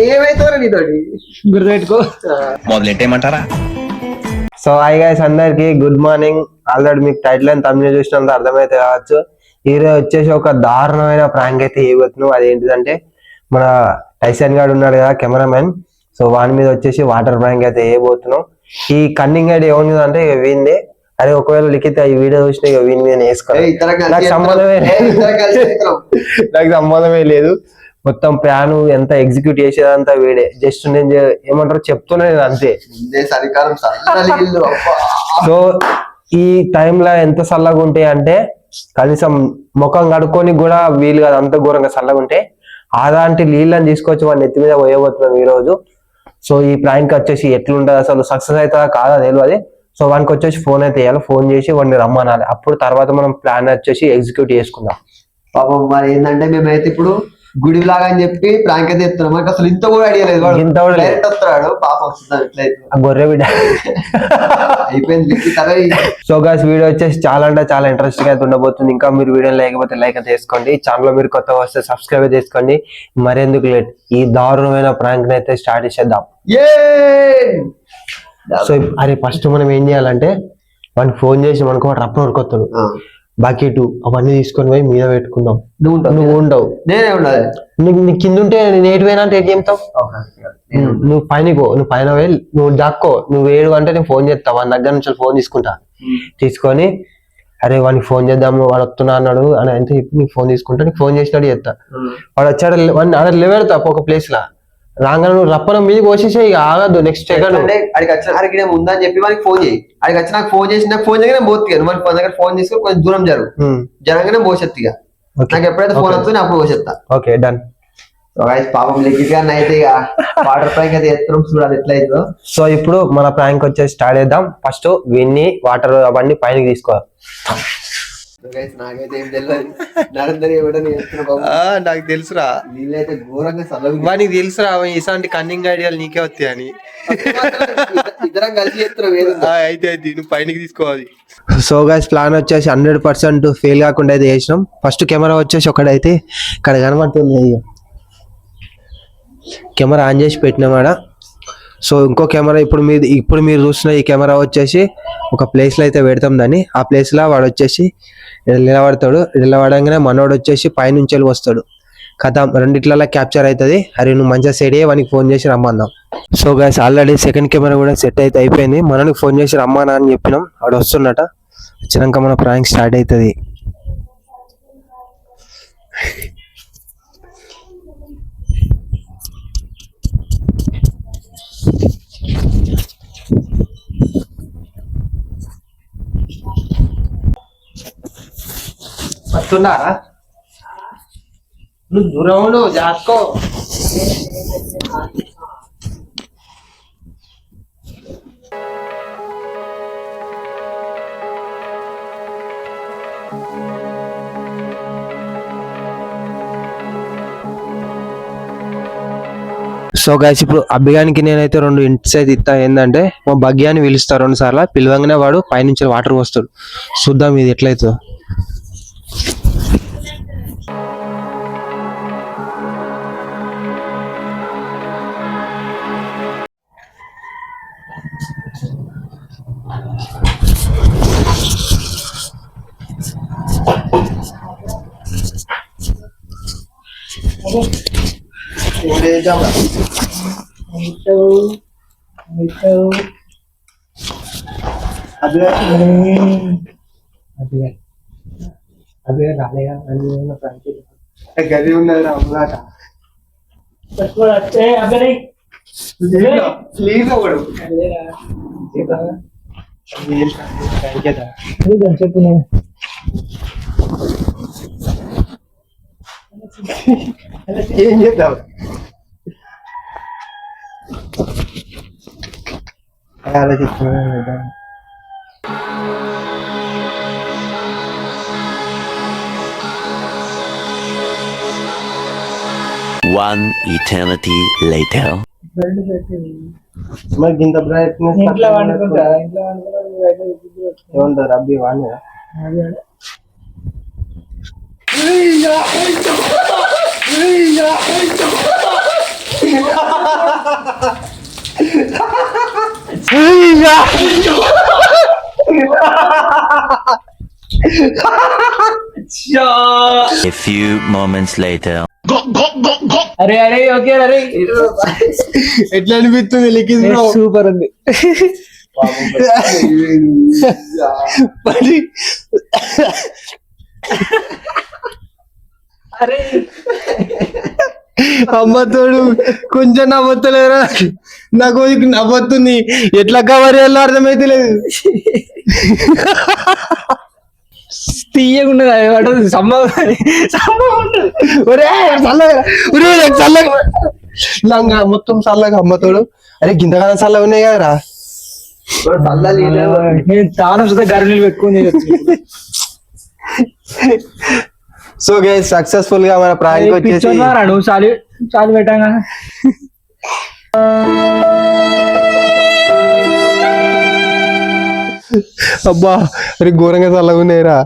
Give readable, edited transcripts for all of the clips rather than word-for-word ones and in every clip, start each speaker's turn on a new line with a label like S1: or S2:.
S1: ఏమైతే నీతోటి గుర్తుపెట్టుకో మొదలెట్టేయమంటారా. సో హాయ్ గైస్, అందరికి గుడ్ మార్నింగ్. ఆల్రెడీ మీకు టైటిల్ అండ్ తమిళ చూసినంత అర్థమైతే కావచ్చు. ఈరోజు వచ్చేసి ఒక దారుణమైన ప్రాంక్ అయితే ఇవ్వబోతున్నాం. అదేంటిదంటే మన టైసన్ గాడు ఉన్నాడు కదా కెమెరామెన్, సో వాని మీద వచ్చేసి వాటర్ ప్రాంక్ అయితే వేయబోతున్నాం. ఈ కన్నింగ్ ఐడియా ఏముంది అంటే ఇక వీందే. అదే ఒకవేళ లిఖిత ఈ వీడియో చూసిన ఇక వీని మీద వేసుకోవాలి. నాకు సంబంధమే లేదు. మొత్తం ప్లాన్ ఎంత ఎగ్జిక్యూట్ చేసేదంతా వీడే. జస్ట్ నేను ఏమంటారు చెప్తున్నా నేను అంతే. సో ఈ టైంలో ఎంత చల్లగా ఉంటాయి అంటే కనీసం ముఖం కడుక్కొని కూడా వీలు కాదు, అంత ఘోరంగా చల్లగా ఉంటాయి. అలాంటి నీళ్ళని తీసుకొచ్చి వాడిని ఎత్తి మీద పోయబోతున్నాం ఈ రోజు. సో ఈ ప్రాంక్ వచ్చేసి ఎట్లుంటది, అసలు సక్సెస్ అవుతుందా కాదా తెలియదు. సో వానికి వచ్చేసి ఫోన్ అయితే వేయాలి, ఫోన్ చేసి వాడిని రమ్మనాలి. అప్పుడు తర్వాత మనం ప్లాన్ వచ్చేసి ఎగ్జిక్యూట్ చేసుకుందాం.
S2: పాపం మరి ఏంటంటే మేమైతే ఇప్పుడు గుడి లాగా అని చెప్పి ప్రాంక్ అయితే చెప్తున్నాం. మనకి అసలు ఇంత కూడా ఐడియా లేదు.
S1: ఇంత కూడా
S2: వస్తున్నాడు పాపం, వస్తున్నాడు ఇట్లయితే
S1: గొర్రె బిడ్డ
S2: అయిపోయింది.
S1: సో గాయ్స్, వీడియో వచ్చేసి చాలా అంటే చాలా ఇంట్రెస్టింగ్ అయితే ఉండబోతుంది. ఇంకా మీరు వీడియో లేకపోతే లైక్ అయితే చేసుకోండి. ఛానల్ మీరు కొత్త వస్తే సబ్స్క్రైబ్ చేసుకోండి. మరెందుకు లేట్, ఈ దారుణమైన ప్రాంక్ అయితే స్టార్ట్ చేసేద్దాం. సో అరే ఫస్ట్ మనం ఏం చేయాలంటే వాడికి ఫోన్ చేసి మనకు రప్ప ఉరుకొస్తాడు, బకెట్ అవన్నీ తీసుకొని పోయి మీద పెట్టుకుందాం. నువ్వు ఉండవు,
S2: నేనే ఉండాలి.
S1: నీ కింద ఉంటే నేను ఏటు పోయినా అంటే ఏం చెప్తావు? నువ్వు పైన పో, నువ్వు పైన పోయి నువ్వు దాక్కో. నువ్వు 7 గంటలు నేను ఫోన్ చేస్తా, వాని దగ్గర నుంచి ఫోన్ తీసుకుంటా. తీసుకొని అరే వానికి ఫోన్ చేద్దాము, వాడు వస్తున్నా అన్నాడు అని అంటే నీకు ఫోన్ తీసుకుంటా. నీకు ఫోన్ చేసినాడు చేస్తా. వాడు వచ్చాడు వాడిని అక్కడ లేవెడతా ఒక ప్లేస్ లా. రాగానే నువ్వు రప్పన మీద కోసేసే ఇక ఆగద్దు. నెక్స్ట్ సెకండ్
S2: అడిగి వచ్చిన అడిగి ఉందని చెప్పి వానికి ఫోన్ చేయి. అడిగి వచ్చి నాకు ఫోన్ చేసి నాకు ఫోన్ చేయగానే పోతుంది. మన దగ్గర ఫోన్ తీసుకొని కొంచెం దూరం జరగగానే పోసేత్తి. ఇక నాకు ఎప్పుడైతే ఫోన్ వస్తుంది అప్పుడు పోసేస్తా.
S1: Okay done.
S2: పాపం లిఖిత్ గారిని అయితే ఇక వాటర్ ప్రాంక్ అయితే ఎత్తడం చూడాలి ఎట్లా అవుతుందో.
S1: సో ఇప్పుడు మన ప్రాంక్ వచ్చేసి స్టార్ట్ చేద్దాం. ఫస్ట్ విన్ని వాటర్ అవన్నీ పైనకి తీసుకోవాలి.
S2: నాకైతే ఏం తెలియదు, నరేందర్
S1: నాకు తెలుసురా,
S2: నీళ్ళైతే ఘోరంగా చల్లగా.
S1: వానికి తెలుసురా ఇలాంటి కన్నింగ్ ఐడియాలు నీకే వస్తాయి అని.
S2: ఇద్దరం కలిసి చేస్తున్నాం.
S1: అయితే నువ్వు పైనకి తీసుకోవాలి. సో గైస్, ప్లాన్ వచ్చేసి 100% ఫెయిల్ కాకుండా అయితే చేసినాం. ఫస్ట్ కెమెరా వచ్చేసి ఒకటైతే ఇక్కడ కనబడుతుంది, కెమెరా ఆన్ చేసి పెట్టినామాడ. సో ఇంకో కెమెరా ఇప్పుడు మీరు చూస్తున్న ఈ కెమెరా వచ్చేసి ఒక ప్లేస్ లో అయితే పెడతాం దాన్ని. ఆ ప్లేస్ లో వాడు వచ్చేసి నిలబడతాడు. నిలబడంగానే మనోడు వచ్చేసి పైనుంచి వెళ్ళి వస్తాడు. కథ రెండిట్లలో క్యాప్చర్ అవుతుంది. అరే నువ్వు మంచిగా సెట్ అయ్యి వానికి ఫోన్ చేసి రమ్మందాం. So guys, already second camera కూడా సెట్ అయితే అయిపోయింది. మనకి ఫోన్ చేసి రమ్మన్నా అని చెప్పినాం. వాడు వస్తున్నట. వచ్చినాక మన ప్రాంక్ స్టార్ట్ అవుతుంది. వస్తున్నారా? నువ్వు దూరం జాస్కో. సో గైస్, ఇప్పుడు అభిగానికి నేనైతే 2 ఇంట్స్ అయితే ఇస్తా. ఏంటంటే మా బగ్యాన్ని పిలుస్తా 2 సార్లు. పిలవంగానే వాడు పైనుంచి వాటర్ వస్తాడు. చూద్దాం ఇది ఎట్లయితుందో.
S2: గది ఉన్నది అమ్మాట
S3: చెప్పు.
S2: ఏం చేద్దాం?
S1: ఆలోచిస్తున్నా.
S4: 1 eternity later.
S1: మరి ఇంత బ్రైట్నెస్
S3: ఇంట్లో వండుకుంటా
S1: ఏమంటారు అబ్బి వాడినా
S4: A few moments later.
S3: అరే అరే ఓకే అరే
S1: ఎట్లా అనిపిస్తుంది లిఖిత్ బ్రో?
S3: సూపర్ ఉంది.
S1: మరి
S3: అరే
S1: అమ్మతోడు కొంచెం నవ్వలేరా? నాకు నవ్వుతుంది, ఎట్లా కవర్ చేయాలో అర్థమైతే లేదు.
S3: తీయకుండా
S1: చల్లగా లంగా మొత్తం చల్లగా అమ్మతోడు. అరే గింతకాలం చల్లగా ఉన్నాయి కదరా.
S3: నేను చాలా గర్వీలు పెట్టుకుని
S1: సో గైస్ సక్సెస్ఫుల్ గా మన ప్రాంక్ వచ్చేసి
S3: నువ్వు చాలు చాలు పెట్టాగా.
S1: అబ్బా అరే ఘోరంగా చల్లగా ఉన్నాయిరా.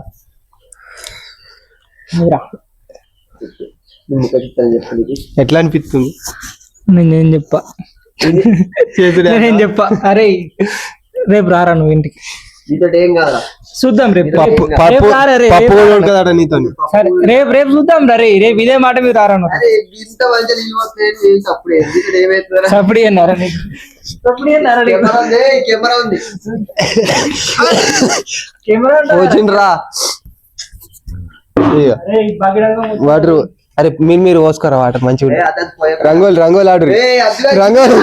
S1: ఎట్లా అనిపిస్తుంది?
S3: నేనేం చెప్పా నేనేం చెప్పా. అరే రేపు రారా నువ్వు ఇంటికి,
S2: ఏం కాదా
S3: చూద్దాం రేపు.
S1: పప్పు
S3: రేపు రారా రే,
S1: పప్పు
S3: రేపు
S1: కూడా కదా నీతో.
S3: సరే రేపు చూద్దాం రా. రేపు ఇదే మాట మీరు రారా నువ్వు.
S2: అరే ఇంత మంచిగా నిలబోతుంది అప్పుడే ఏమైతుందా?
S3: సప్పుడు అన్నారా నీకు? సప్పుడు అన్నారా నీకు?
S2: కెమెరా ఉంది
S3: కెమెరా
S1: వచ్చిండ్రా వాటర్. అరే మీరు పోసుకోరా వాటర్ మంచిగా. రంగోలు రంగోలు ఆడు, రంగోలు.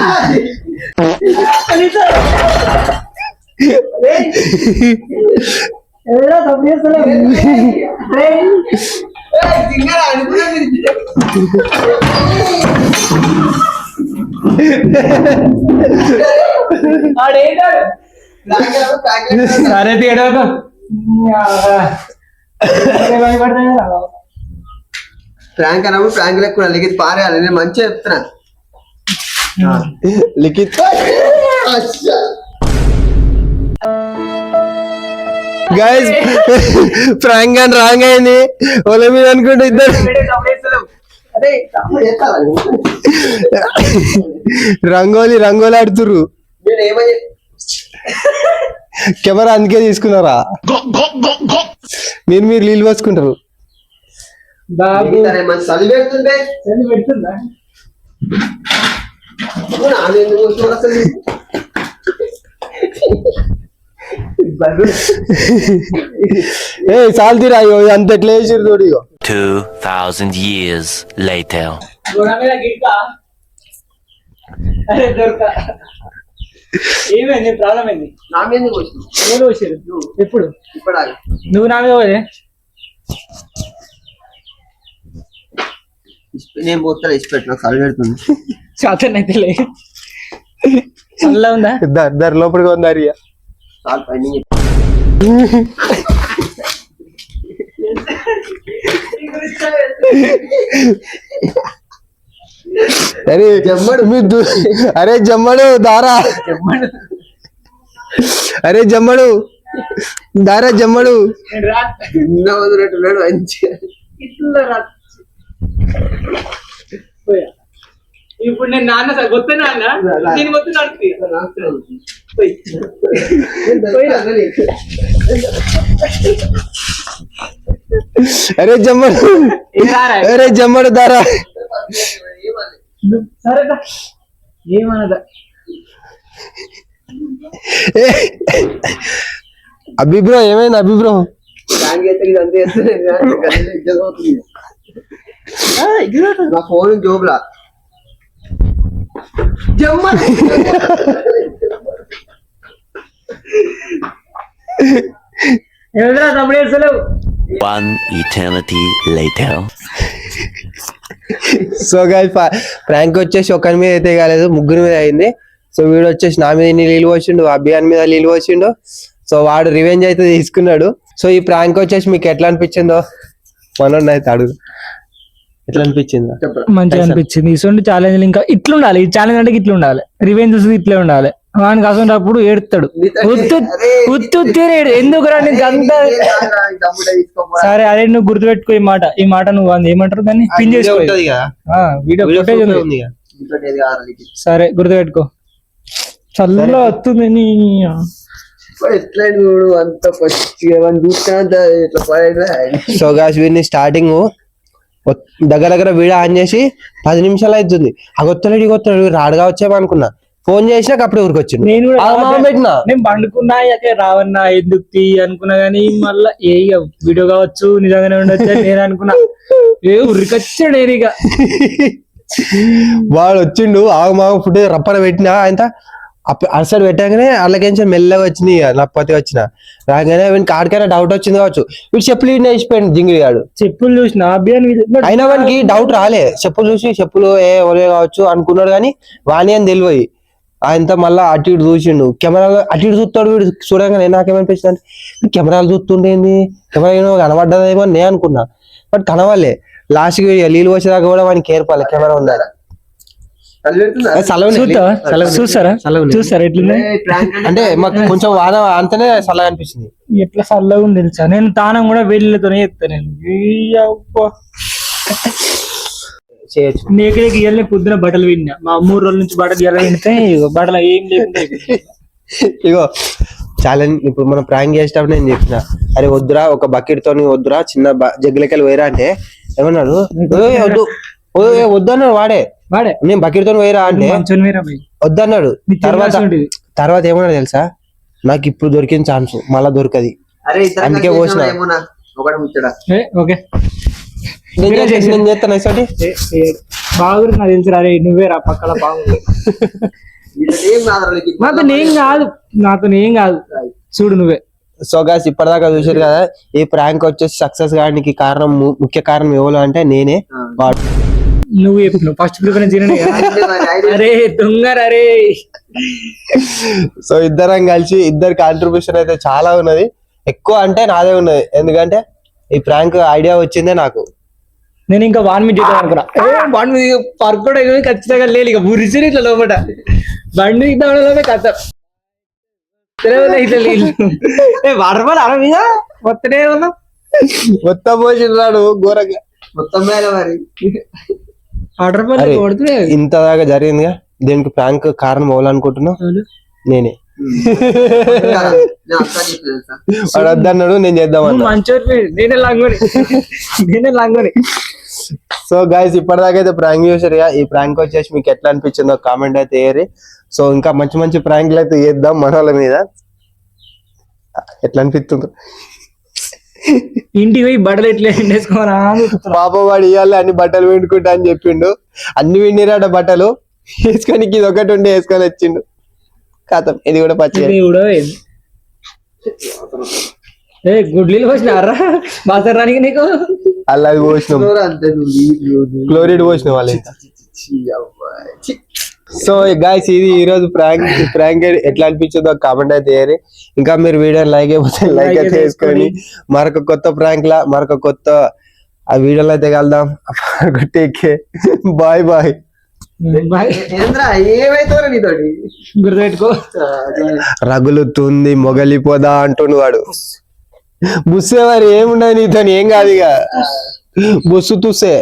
S3: సరే తీయడం
S2: ప్రాంక్ అన్నప్పుడు ప్రాంక్ లెక్క లిఖిత్ పారేయాలి. నేను మంచిగా చెప్తున్నా.
S1: లిఖిత్ గైస్ ప్రాంక్ అని రాంగ్ అయింది వాళ్ళ మీద అనుకుంటే ఇద్దరు రంగోలి రంగోలి ఆడుతుర్రు.
S2: నేను ఏమని
S1: కెమెరా అందుకే తీసుకున్నారా? మీరు నీళ్ళు పోసుకుంటారు.
S2: చలి పెడుతుంటే
S3: పెడుతుందా?
S1: ఏ చాలు తీరా అంత ఎట్లా వేసారు చూడు.
S4: 2000 years later.
S3: అరే దొరక ఏమైంది? ప్రాబ్లం ఏంది?
S2: నా మీద వచ్చింది.
S3: నేను వచ్చారు ఎప్పుడు?
S2: ఇప్పుడు
S3: నువ్వు నా మీద పోదే.
S2: నేను పోతా ఇచ్చి పెట్టిన చలి పెడుతుంది.
S3: శాతం అయితే లే అల్లా ఉందా?
S1: ఇద్దరు లోపలికి ఉన్నారు.
S2: చాలు పైన
S1: అరే జమ్మడు అరే జమ్మడు దారా, అరే జమ్మడు దారా, జమ్మడు
S2: మంచిగా
S3: ఇప్పుడు నేను నాన్న సార్ గొప్ప నాన్న నేను మొత్తం
S1: అరే జమ్మడు, అరే జమ్మడు దారా.
S3: సరే ఏమన్నదా?
S1: అభిబ్రో ఏమైంది? అభిబ్రో
S2: నా ఫోన్ జోబులా
S3: ఏమైనా తమ్ముడు వేసలేవు.
S4: 1 eternity later.
S1: So guys prank వచ్చేసి ఒకరి మీద అయితే కాలేదు, ముగ్గురి మీద అయింది. సో వీడు వచ్చేసి నా మీద నీళ్ళు పోసిండు, అభియాన్ మీద నీళ్ళు పోసిండు. సో వాడు రివెంజ్ అయితే తీసుకున్నాడు. సో ఈ ప్రాంక్ వచ్చేసి మీకు ఎట్లా అనిపించిందో మనోడు అయితే అడుగు, ఎట్లా అనిపించిందో?
S3: మంచిగా అనిపించింది. ఇటువంటి ఛాలెంజ్ ఇంకా ఇట్లా ఉండాలి. ఈ ఛాలెంజ్ అంటే ఇట్లా ఉండాలి. రివెంజ్ ఇట్లే ఉండాలి. వానికి అసలు ఏడుతాడు ఉత్తుత్తినే ఎందుకు రా నీకు అంత సరే అరే నువ్వు గుర్తుపెట్టుకో ఈ మాట నువ్వు ఏమంటారు దాన్ని పిన్ చేసుకో వీడియో ఫుటేజ్ ఉంది సరే గుర్తుపెట్టుకో చల్ల వస్తుంది నీ
S2: ఎట్లా చూడు అంత
S1: సో గాయ్స్ వీడిని స్టార్టింగ్ దగ్గర వీడియో ఆన్ చేసి 10 నిమిషాలు అవుతుంది అగొత్తలేడు ఇగొత్తలేడు రాడుగా వచ్చేమనుకున్నా ఫోన్ చేసినాక అప్పుడే ఊరికి వచ్చిండు
S3: నేను
S1: పెట్టినా
S3: నేను పండుకున్నా రావన్నా ఎందుకు తీ అనుకున్నా గానీ మళ్ళా వీడియో కావచ్చు నిజంగానే ఉండొచ్చు నేను అనుకున్నా ఉరికొచ్చాడు నేను ఇక
S1: వాడు వచ్చిండు ఆగమాగ ఫుటేజ్ రప్పన పెట్టినా ఆయన అసలు పెట్టగానే వాళ్ళకేం మెల్లగా వచ్చినాయి నప్పతి వచ్చిన రాగానే వీనికి ఆడికైనా డౌట్ వచ్చింది కావచ్చు వీడు చెప్పులు వేసిపోయాడు జింగిడి గాడు
S3: చెప్పులు చూసిన
S1: అయినా వానికి డౌట్ రాలే చెప్పులు చూసి చెప్పులు ఒలే కావచ్చు అనుకున్నాడు కానీ వాణి అని తెలియదు ఆయనతో మళ్ళా అటు ఇటు చూసిండు కెమెరాలో అటు ఇటు చూస్తాడు వీడు చూడగానే నాకేమనిపించింది అంటే కెమెరాలు చూస్తుండేంది కెమెరా ఏమో కనబడ్డదేమో నేను అనుకున్నా బట్ కనవాలే లాస్ట్ కి నీళ్ళు వచ్చేదాకా కూడా వానికి ఏర్పాలి కెమెరా ఉందా
S3: చూసారా ఎట్లుంది
S1: అంటే మాకు కొంచెం వాన అంతనే చల్లగా అనిపించింది
S3: ఎట్లా చల్లగా ఉంది తెలుసా నేను తానం కూడా వేళ్ళతోనే చెప్తాను
S1: చేయొచ్చు
S3: నీకు ఇయ్యాలని పొద్దున బట్టలు విన్నా మా 3 రోజుల నుంచి బట్టలు ఎలా వింటే బట్టలు ఏం లేకుండా
S1: ఇగో ఛాలెంజ్ ఇప్పుడు మనం ప్రాంక్ చేసేటప్పుడు నేను చెప్పిన అరే వద్దురా ఒక బకెట్ తోని వద్దురా చిన్న జగ్గులకెళ్ళి పోయిరా అంటే ఏమన్నాడు వద్దు వద్దన్నాడు వాడే నేను బకెట్ తోని పోయిరా అంటే వద్దన్నాడు తర్వాత ఏమన్నాడు తెలుసా నాకు ఇప్పుడు దొరికిన ఛాన్స్ మళ్ళా దొరకది అందుకే పోసిన నేను చేస్తాను ఇసటి
S3: బాగుంది నాకు తెలుసు అరే నువ్వే రా పక్కన బాగుంది నాతో ఏం కాదు చూడు నువ్వే
S1: సో గాయ్స్ ఇప్పటిదాకా చూసారు కదా ఈ ప్రాంక్ వచ్చేసి సక్సెస్ కావడానికి కారణం ముఖ్య కారణం ఎవరు అంటే నేనే వాడు
S3: నువ్వు చెప్పు ఫస్ట్ ప్రిఫరెన్స్ అరే దొంగ అరే
S1: సో ఇద్దరం కలిసి ఇద్దరు కాంట్రిబ్యూషన్ అయితే చాలా ఉన్నది ఎక్కువ అంటే నాదే ఉన్నది ఎందుకంటే ఈ ప్రాంక్ ఐడియా వచ్చిందే నాకు
S3: నేను ఇంకా 1 మినిట్ చేద్దాం అనుకున్నా పర్కోడ ఖచ్చితంగా లేదు ఇక బురిసిరి ఇట్లా లోపల బండి ఇద్దాం కథ వాటర్ అర మీద మొత్తనే ఉన్నా
S1: మొత్తం పోసినాడు ఘోరంగా
S2: మొత్తం మరి
S3: వాటర్ కొడుతున్నాయి
S1: ఇంత దాకా జరిగిందిగా దీనికి ప్రాంక్ కారణం అవ్వాలనుకుంటున్నావు నేనే వాడు వద్దన్నాడు నేను చేద్దాం
S3: మంచి నేనే లాంగోని
S1: సో గైస్ ఇప్పటిదాకా అయితే ప్రాంక్ చేశారు ఈ ప్రాంక్ వచ్చేసి మీకు ఎట్లా అనిపించిందో కామెంట్ అయితే వేయరి సో ఇంకా మంచి మంచి ప్రాంక్లు అయితే చేద్దాం మన వాళ్ళ మీద ఎట్లా అనిపిస్తుందో
S3: ఇంటికి పోయి బట్టలు ఎట్లా ఎండేసుకోనా
S1: పాప వాడు ఇవ్వాలి అన్ని బట్టలు విండుకుంటా అని చెప్పిండు అన్ని విండిరాట బట్టలు వేసుకొని ఇది ఒకటి ఉండి వేసుకొని వచ్చిండు కాతం ఇది కూడా పచ్చి
S3: కూడా గుడ్లీలు పోసినారా బాసరానికి నీకు
S1: అలా పోసినాం క్లోరైడ్ పోసిన వాళ్ళు సో గైస్ ఇది ఈ రోజు ప్రాంక్ ఎట్లా అనిపించిందో కామెంట్ అయితే వేయరి ఇంకా మీరు వీడియో లైక్ అయిపోతే లైక్ అయితే వేసుకొని మరొక కొత్త ప్రాంక్ లా మరొక కొత్త ఆ వీడియోలో అయితే కలుద్దాం టేక్ బాయ్ బాయ్
S3: గుర్తుపెట్టుకో
S1: రగులుతుంది మొగలిపోదా అంటుండు వాడు బుస్సే మరి ఏముండదు నీతో ఏం కాదు ఇక బుస్సు తుస్సే